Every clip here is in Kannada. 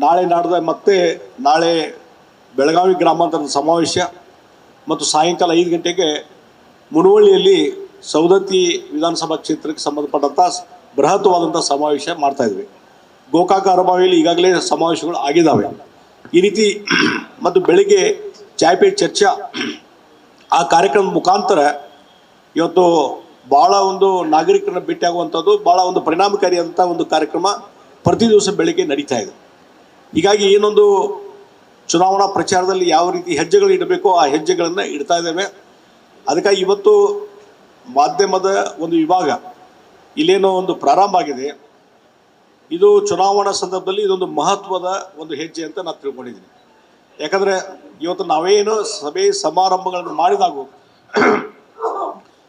ನಾಳೆ ನಾಡ್ದ ಮತ್ತೆ ನಾಳೆ ಬೆಳಗಾವಿ ಗ್ರಾಮಾಂತರದ ಸಮಾವೇಶ ಮತ್ತು ಸಾಯಂಕಾಲ 5 ಗಂಟೆಗೆ ಮುನವಳ್ಳಿಯಲ್ಲಿ ಸವದತ್ತಿ ವಿಧಾನಸಭಾ ಕ್ಷೇತ್ರಕ್ಕೆ ಸಂಬಂಧಪಟ್ಟಂಥ ಬೃಹತ್ವಾದಂಥ ಸಮಾವೇಶ ಮಾಡ್ತಾ ಇದ್ವಿ. ಗೋಕಾಕ ಅರಬಾವಿಯಲ್ಲಿ ಈಗಾಗಲೇ ಸಮಾವೇಶಗಳು ಆಗಿದ್ದಾವೆ. ಈ ರೀತಿ ಮತ್ತು ಬೆಳಿಗ್ಗೆ ಚಾಯ್ ಪೇ ಚರ್ಚಾ ಆ ಕಾರ್ಯಕ್ರಮದ ಮುಖಾಂತರ ಇವತ್ತು ಭಾಳ ಒಂದು ನಾಗರಿಕರನ್ನ ಭೇಟಿಯಾಗುವಂಥದ್ದು ಭಾಳ ಒಂದು ಪರಿಣಾಮಕಾರಿಯಾದಂಥ ಒಂದು ಕಾರ್ಯಕ್ರಮ ಪ್ರತಿ ದಿವಸ ಬೆಳಿಗ್ಗೆ ನಡೀತಾ ಇದೆ. ಹೀಗಾಗಿ ಏನೊಂದು ಚುನಾವಣಾ ಪ್ರಚಾರದಲ್ಲಿ ಯಾವ ರೀತಿ ಹೆಜ್ಜೆಗಳು ಇಡಬೇಕೋ ಆ ಹೆಜ್ಜೆಗಳನ್ನು ಇಡ್ತಾ ಇದ್ದೇವೆ. ಅದಕ್ಕಾಗಿ ಇವತ್ತು ಮಾಧ್ಯಮದ ಒಂದು ವಿಭಾಗ ಇಲ್ಲೇನೋ ಒಂದು ಪ್ರಾರಂಭ ಆಗಿದೆ. ಇದು ಚುನಾವಣಾ ಸಂದರ್ಭದಲ್ಲಿ ಇದೊಂದು ಮಹತ್ವದ ಒಂದು ಹೆಜ್ಜೆ ಅಂತ ನಾನು ತಿಳ್ಕೊಂಡಿದ್ದೀನಿ. ಯಾಕಂದರೆ ಇವತ್ತು ನಾವೇನು ಸಭೆ ಸಮಾರಂಭಗಳನ್ನು ಮಾಡಿದಾಗ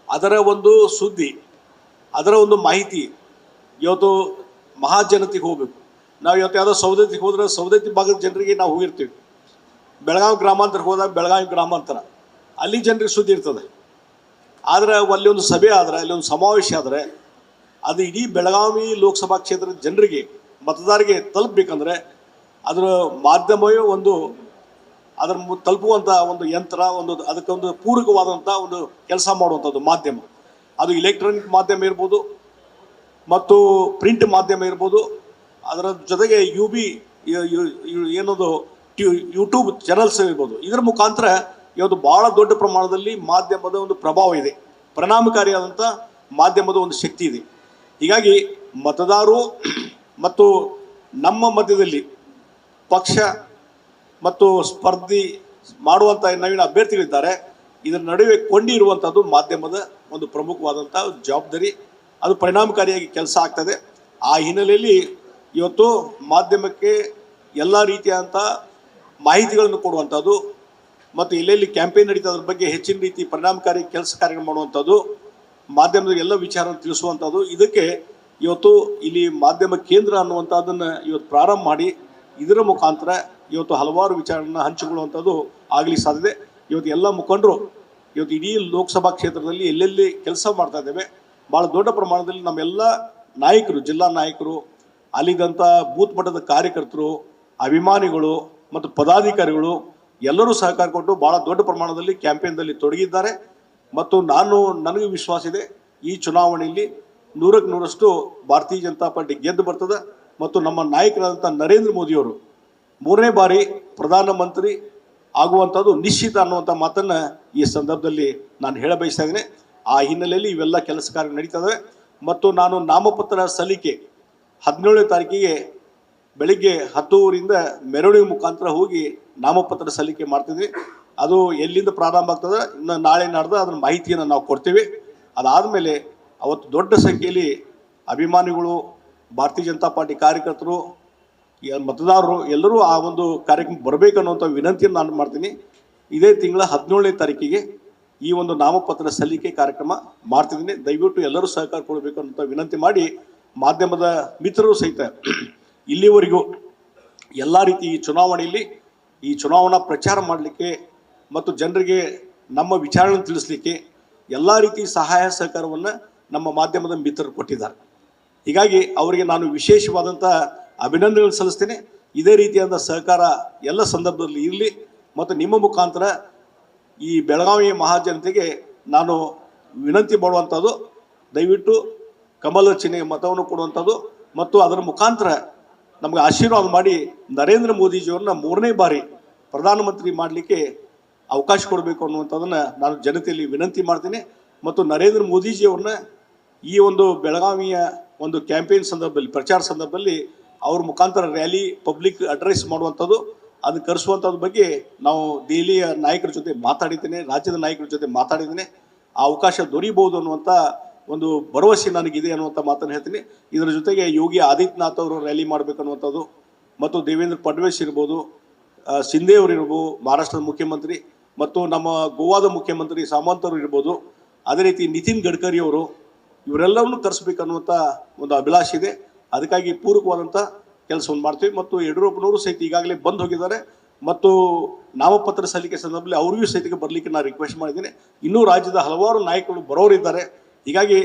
ಅದರ ಒಂದು ಸುದ್ದಿ, ಅದರ ಒಂದು ಮಾಹಿತಿ ಇವತ್ತು ಮಹಾಜನತೆಗೆ ಹೋಗಬೇಕು. ನಾವು ಇವತ್ತು ಯಾವುದೋ ಸವದತ್ತಿಗೆ ಹೋದ್ರೆ ಸವದತ್ತಿ ಭಾಗದ ಜನರಿಗೆ ನಾವು ಹೋಗಿರ್ತೀವಿ. ಬೆಳಗಾವಿ ಗ್ರಾಮಾಂತರಕ್ಕೆ ಹೋದಾಗ ಬೆಳಗಾವಿ ಗ್ರಾಮಾಂತರ ಅಲ್ಲಿ ಜನರಿಗೆ ಸುದ್ದಿ ಇರ್ತದೆ. ಆದರೆ ಅಲ್ಲಿ ಒಂದು ಸಭೆ ಆದರೆ, ಅಲ್ಲಿ ಒಂದು ಸಮಾವೇಶ ಆದರೆ ಅದು ಇಡೀ ಬೆಳಗಾವಿ ಲೋಕಸಭಾ ಕ್ಷೇತ್ರದ ಜನರಿಗೆ ಮತದಾರರಿಗೆ ತಲುಪಬೇಕಂದ್ರೆ ಅದರ ಮಾಧ್ಯಮವೇ ಒಂದು ಅದರ ತಲುಪುವಂಥ ಒಂದು ಯಂತ್ರ, ಒಂದು ಅದಕ್ಕೊಂದು ಪೂರಕವಾದಂಥ ಒಂದು ಕೆಲಸ ಮಾಡುವಂಥದ್ದು ಮಾಧ್ಯಮ. ಅದು ಇಲೆಕ್ಟ್ರಾನಿಕ್ ಮಾಧ್ಯಮ ಇರ್ಬೋದು ಮತ್ತು ಪ್ರಿಂಟ್ ಮಾಧ್ಯಮ ಇರ್ಬೋದು. ಅದರ ಜೊತೆಗೆ ಏನದು ಯೂಟ್ಯೂಬ್ ಚಾನಲ್ಸ್ ಇರ್ಬೋದು. ಇದರ ಮುಖಾಂತರ ಇವತ್ತು ಭಾಳ ದೊಡ್ಡ ಪ್ರಮಾಣದಲ್ಲಿ ಮಾಧ್ಯಮದ ಒಂದು ಪ್ರಭಾವ ಇದೆ, ಪರಿಣಾಮಕಾರಿಯಾದಂಥ ಮಾಧ್ಯಮದ ಒಂದು ಶಕ್ತಿ ಇದೆ. ಹೀಗಾಗಿ ಮತದಾರರು ಮತ್ತು ನಮ್ಮ ಮಧ್ಯದಲ್ಲಿ ಪಕ್ಷ ಮತ್ತು ಸ್ಪರ್ಧಿ ಮಾಡುವಂಥ ನವೀನ ಅಭ್ಯರ್ಥಿಗಳಿದ್ದಾರೆ. ಇದರ ನಡುವೆ ಕೊಂಡಿರುವಂಥದ್ದು ಮಾಧ್ಯಮದ ಒಂದು ಪ್ರಮುಖವಾದಂಥ ಜವಾಬ್ದಾರಿ. ಅದು ಪರಿಣಾಮಕಾರಿಯಾಗಿ ಕೆಲಸ ಆಗ್ತದೆ. ಆ ಹಿನ್ನೆಲೆಯಲ್ಲಿ ಇವತ್ತು ಮಾಧ್ಯಮಕ್ಕೆ ಎಲ್ಲ ರೀತಿಯಾದಂಥ ಮಾಹಿತಿಗಳನ್ನು ಕೊಡುವಂಥದ್ದು ಮತ್ತು ಎಲ್ಲೆಲ್ಲಿ ಕ್ಯಾಂಪೇನ್ ನಡೀತಾ ಅದ್ರ ಬಗ್ಗೆ ಹೆಚ್ಚಿನ ರೀತಿ ಪರಿಣಾಮಕಾರಿ ಕೆಲಸ ಕಾರ್ಯಗಳು ಮಾಡುವಂಥದ್ದು, ಮಾಧ್ಯಮದ ಎಲ್ಲ ವಿಚಾರವನ್ನು ತಿಳಿಸುವಂಥದ್ದು. ಇದಕ್ಕೆ ಇವತ್ತು ಇಲ್ಲಿ ಮಾಧ್ಯಮ ಕೇಂದ್ರ ಅನ್ನುವಂಥದ್ದನ್ನು ಇವತ್ತು ಪ್ರಾರಂಭ ಮಾಡಿ ಇದರ ಮುಖಾಂತರ ಇವತ್ತು ಹಲವಾರು ವಿಚಾರಗಳನ್ನು ಹಂಚಿಕೊಳ್ಳುವಂಥದ್ದು ಆಗಲಿ ಸಾಧ್ಯತೆ. ಇವತ್ತು ಎಲ್ಲ ಮುಖಂಡರು ಇವತ್ತು ಇಡೀ ಲೋಕಸಭಾ ಕ್ಷೇತ್ರದಲ್ಲಿ ಎಲ್ಲೆಲ್ಲಿ ಕೆಲಸ ಮಾಡ್ತಾ ಇದ್ದೇವೆ. ಭಾಳ ದೊಡ್ಡ ಪ್ರಮಾಣದಲ್ಲಿ ನಮ್ಮೆಲ್ಲ ನಾಯಕರು, ಜಿಲ್ಲಾ ನಾಯಕರು, ಅಲ್ಲಿದ್ದಂಥ ಬೂತ್ ಮಟ್ಟದ ಕಾರ್ಯಕರ್ತರು, ಅಭಿಮಾನಿಗಳು ಮತ್ತು ಪದಾಧಿಕಾರಿಗಳು ಎಲ್ಲರೂ ಸಹಕಾರ ಕೊಟ್ಟು ಭಾಳ ದೊಡ್ಡ ಪ್ರಮಾಣದಲ್ಲಿ ಕ್ಯಾಂಪೇನ್ದಲ್ಲಿ ತೊಡಗಿದ್ದಾರೆ. ಮತ್ತು ನನಗೆ ವಿಶ್ವಾಸ ಇದೆ ಈ ಚುನಾವಣೆಯಲ್ಲಿ 100ಕ್ಕೆ 100ರಷ್ಟು ಭಾರತೀಯ ಜನತಾ ಪಾರ್ಟಿ ಗೆದ್ದು ಬರ್ತದೆ. ಮತ್ತು ನಮ್ಮ ನಾಯಕರಾದಂಥ ನರೇಂದ್ರ ಮೋದಿಯವರು 3ನೇ ಬಾರಿ ಪ್ರಧಾನಮಂತ್ರಿ ಆಗುವಂಥದ್ದು ನಿಶ್ಚಿತ ಅನ್ನುವಂಥ ಮಾತನ್ನು ಈ ಸಂದರ್ಭದಲ್ಲಿ ನಾನು ಹೇಳ ಬಯಸ್ತಾ ಇದ್ದೇನೆ. ಆ ಹಿನ್ನೆಲೆಯಲ್ಲಿ ಇವೆಲ್ಲ ಕೆಲಸ ಕಾರ್ಯ ನಡೀತದೆ. ಮತ್ತು ನಾನು ನಾಮಪತ್ರ ಸಲ್ಲಿಕೆ 17ನೇ ತಾರೀಕಿಗೆ ಬೆಳಿಗ್ಗೆ 10 ಮೆರವಣಿಗೆ ಮುಖಾಂತರ ಹೋಗಿ ನಾಮಪತ್ರ ಸಲ್ಲಿಕೆ ಮಾಡ್ತಿದ್ವಿ. ಅದು ಎಲ್ಲಿಂದ ಪ್ರಾರಂಭ ಆಗ್ತದೆ ಇನ್ನು ನಾಳೆ ನಾಡ್ದು ಅದರ ಮಾಹಿತಿಯನ್ನು ನಾವು ಕೊಡ್ತೀವಿ. ಅದಾದಮೇಲೆ ಅವತ್ತು ದೊಡ್ಡ ಸಂಖ್ಯೆಯಲ್ಲಿ ಅಭಿಮಾನಿಗಳು, ಭಾರತೀಯ ಜನತಾ ಪಾರ್ಟಿ ಕಾರ್ಯಕರ್ತರು, ಮತದಾರರು ಎಲ್ಲರೂ ಆ ಒಂದು ಕಾರ್ಯಕ್ರಮಕ್ಕೆ ಬರಬೇಕನ್ನುವಂಥ ವಿನಂತಿಯನ್ನು ನಾನು ಮಾಡ್ತೀನಿ. ಇದೇ ತಿಂಗಳ 17ನೇ ತಾರೀಕಿಗೆ ಈ ಒಂದು ನಾಮಪತ್ರ ಸಲ್ಲಿಕೆ ಕಾರ್ಯಕ್ರಮ ಮಾಡ್ತಿದ್ದೀನಿ. ದಯವಿಟ್ಟು ಎಲ್ಲರೂ ಸಹಕಾರ ಕೊಡಬೇಕು ಅನ್ನುವಂಥ ವಿನಂತಿ ಮಾಡಿ, ಮಾಧ್ಯಮದ ಮಿತ್ರರು ಸಹಿತ ಇಲ್ಲಿವರೆಗೂ ಎಲ್ಲ ರೀತಿ ಈ ಚುನಾವಣೆಯಲ್ಲಿ ಈ ಚುನಾವಣಾ ಪ್ರಚಾರ ಮಾಡಲಿಕ್ಕೆ ಮತ್ತು ಜನರಿಗೆ ನಮ್ಮ ವಿಚಾರಗಳನ್ನು ತಿಳಿಸ್ಲಿಕ್ಕೆ ಎಲ್ಲ ರೀತಿ ಸಹಾಯ ಸಹಕಾರವನ್ನು ನಮ್ಮ ಮಾಧ್ಯಮದ ಮಿತ್ರರು ಕೊಟ್ಟಿದ್ದಾರೆ. ಹೀಗಾಗಿ ಅವರಿಗೆ ನಾನು ವಿಶೇಷವಾದಂಥ ಅಭಿನಂದನೆಗಳು ಸಲ್ಲಿಸ್ತೇನೆ. ಇದೇ ರೀತಿಯಾದ ಸಹಕಾರ ಎಲ್ಲ ಸಂದರ್ಭದಲ್ಲಿ ಇರಲಿ. ಮತ್ತು ನಿಮ್ಮ ಮುಖಾಂತರ ಈ ಬೆಳಗಾವಿ ಮಹಾಜನತೆಗೆ ನಾನು ವಿನಂತಿ ಮಾಡುವಂಥದ್ದು, ದಯವಿಟ್ಟು ಕಮಲ ಚಿಹ್ನೆಗೆ ಮತವನ್ನು ಕೊಡುವಂಥದ್ದು ಮತ್ತು ಅದರ ಮುಖಾಂತರ ನಮಗೆ ಆಶೀರ್ವಾದ ಮಾಡಿ ನರೇಂದ್ರ ಮೋದಿಜಿಯವ್ರನ್ನ 3ನೇ ಬಾರಿ ಪ್ರಧಾನಮಂತ್ರಿ ಮಾಡಲಿಕ್ಕೆ ಅವಕಾಶ ಕೊಡಬೇಕು ಅನ್ನುವಂಥದ್ದನ್ನು ನಾನು ಜನತೆಯಲ್ಲಿ ವಿನಂತಿ ಮಾಡ್ತೀನಿ. ಮತ್ತು ನರೇಂದ್ರ ಮೋದಿಜಿಯವ್ರನ್ನ ಈ ಒಂದು ಬೆಳಗಾವಿಯ ಒಂದು ಕ್ಯಾಂಪೇನ್ ಸಂದರ್ಭದಲ್ಲಿ, ಪ್ರಚಾರ ಸಂದರ್ಭದಲ್ಲಿ ಅವ್ರ ಮುಖಾಂತರ ರ್ಯಾಲಿ, ಪಬ್ಲಿಕ್ ಅಡ್ರೆಸ್ ಮಾಡುವಂಥದ್ದು, ಅದನ್ನು ಕರೆಸುವಂಥದ್ದು ಬಗ್ಗೆ ನಾವು ದೆಹಲಿಯ ನಾಯಕರ ಜೊತೆ ಮಾತಾಡಿದ್ದೇನೆ, ರಾಜ್ಯದ ನಾಯಕರ ಜೊತೆ ಮಾತಾಡಿದ್ದೇನೆ. ಆ ಅವಕಾಶ ದೊರೀಬಹುದು ಅನ್ನುವಂಥ ಒಂದು ಭರವಸೆ ನನಗಿದೆ ಅನ್ನುವಂಥ ಮಾತನ್ನು ಹೇಳ್ತೀನಿ. ಇದರ ಜೊತೆಗೆ ಯೋಗಿ ಆದಿತ್ಯನಾಥ್ ಅವರು ರ್ಯಾಲಿ ಮಾಡಬೇಕನ್ನುವಂಥದ್ದು ಮತ್ತು ದೇವೇಂದ್ರ ಫಡ್ನವೀಸ್ ಇರ್ಬೋದು, ಶಿಂದೆ ಅವರು ಇರ್ಬೋದು, ಮಹಾರಾಷ್ಟ್ರದ ಮುಖ್ಯಮಂತ್ರಿ, ಮತ್ತು ನಮ್ಮ ಗೋವಾದ ಮುಖ್ಯಮಂತ್ರಿ ಸಾಮಂತ್ ಅವರು ಇರ್ಬೋದು, ಅದೇ ರೀತಿ ನಿತಿನ್ ಗಡ್ಕರಿ ಅವರು, ಇವರೆಲ್ಲವನ್ನು ಕರೆಸಬೇಕನ್ನುವಂಥ ಒಂದು ಅಭಿಲಾಷೆ ಇದೆ. ಅದಕ್ಕಾಗಿ ಪೂರಕವಾದಂಥ ಕೆಲಸವನ್ನು ಮಾಡ್ತೀವಿ. ಮತ್ತು ಯಡಿಯೂರಪ್ಪನವರು ಸಹಿತ ಈಗಾಗಲೇ ಬಂದು ಹೋಗಿದ್ದಾರೆ ಮತ್ತು ನಾಮಪತ್ರ ಸಲ್ಲಿಕೆ ಸಂದರ್ಭದಲ್ಲಿ ಅವರಿಗೂ ಸಹಿತ ಬರಲಿಕ್ಕೆ ನಾನು ರಿಕ್ವೆಸ್ಟ್ ಮಾಡಿದ್ದೀನಿ. ಇನ್ನೂ ರಾಜ್ಯದ ಹಲವಾರು ನಾಯಕರು ಬರೋರಿದ್ದಾರೆ. ಹೀಗಾಗಿ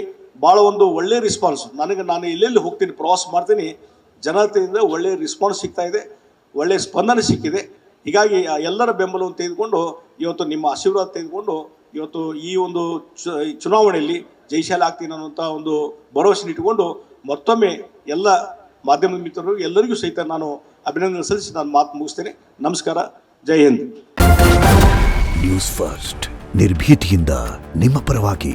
ಭಾಳ ಒಂದು ಒಳ್ಳೆ ರೆಸ್ಪಾನ್ಸ್ ನಾನು ಎಲ್ಲೆಲ್ಲಿ ಹೋಗ್ತೀನಿ, ಪ್ರವಾಸ ಮಾಡ್ತೀನಿ, ಜನತೆಯಿಂದ ಒಳ್ಳೆಯ ರೆಸ್ಪಾನ್ಸ್ ಸಿಗ್ತಾ ಇದೆ. ಒಳ್ಳೆಯ ಸ್ಪಂದನೆ ಸಿಕ್ಕಿದೆ. ಹೀಗಾಗಿ ಆ ಎಲ್ಲರ ಬೆಂಬಲವನ್ನು ತೆಗೆದುಕೊಂಡು ಇವತ್ತು ನಿಮ್ಮ ಆಶೀರ್ವಾದ ತೆಗೆದುಕೊಂಡು ಇವತ್ತು ಈ ಒಂದು ಚುನಾವಣೆಯಲ್ಲಿ ಜಯಶಾಲಿ ಆಗ್ತೀನಿ ಅನ್ನುವಂಥ ಒಂದು ಭರವಸೆ ಇಟ್ಟುಕೊಂಡು ಮತ್ತೊಮ್ಮೆ ಎಲ್ಲ ಮಾಧ್ಯಮದ ಮಿತ್ರರು ಎಲ್ಲರಿಗೂ ಸಹಿತ ನಾನು ಅಭಿನಂದನೆ ಸಲ್ಲಿಸಿ ನಾನು ಮಾತು ಮುಗಿಸ್ತೇನೆ. ನಮಸ್ಕಾರ, ಜೈ ಹಿಂದ್. ನ್ಯೂಸ್ ಫಸ್ಟ್ ನಿರ್ಭೀತಿಯಿಂದ ನಿಮ್ಮ ಪರವಾಗಿ.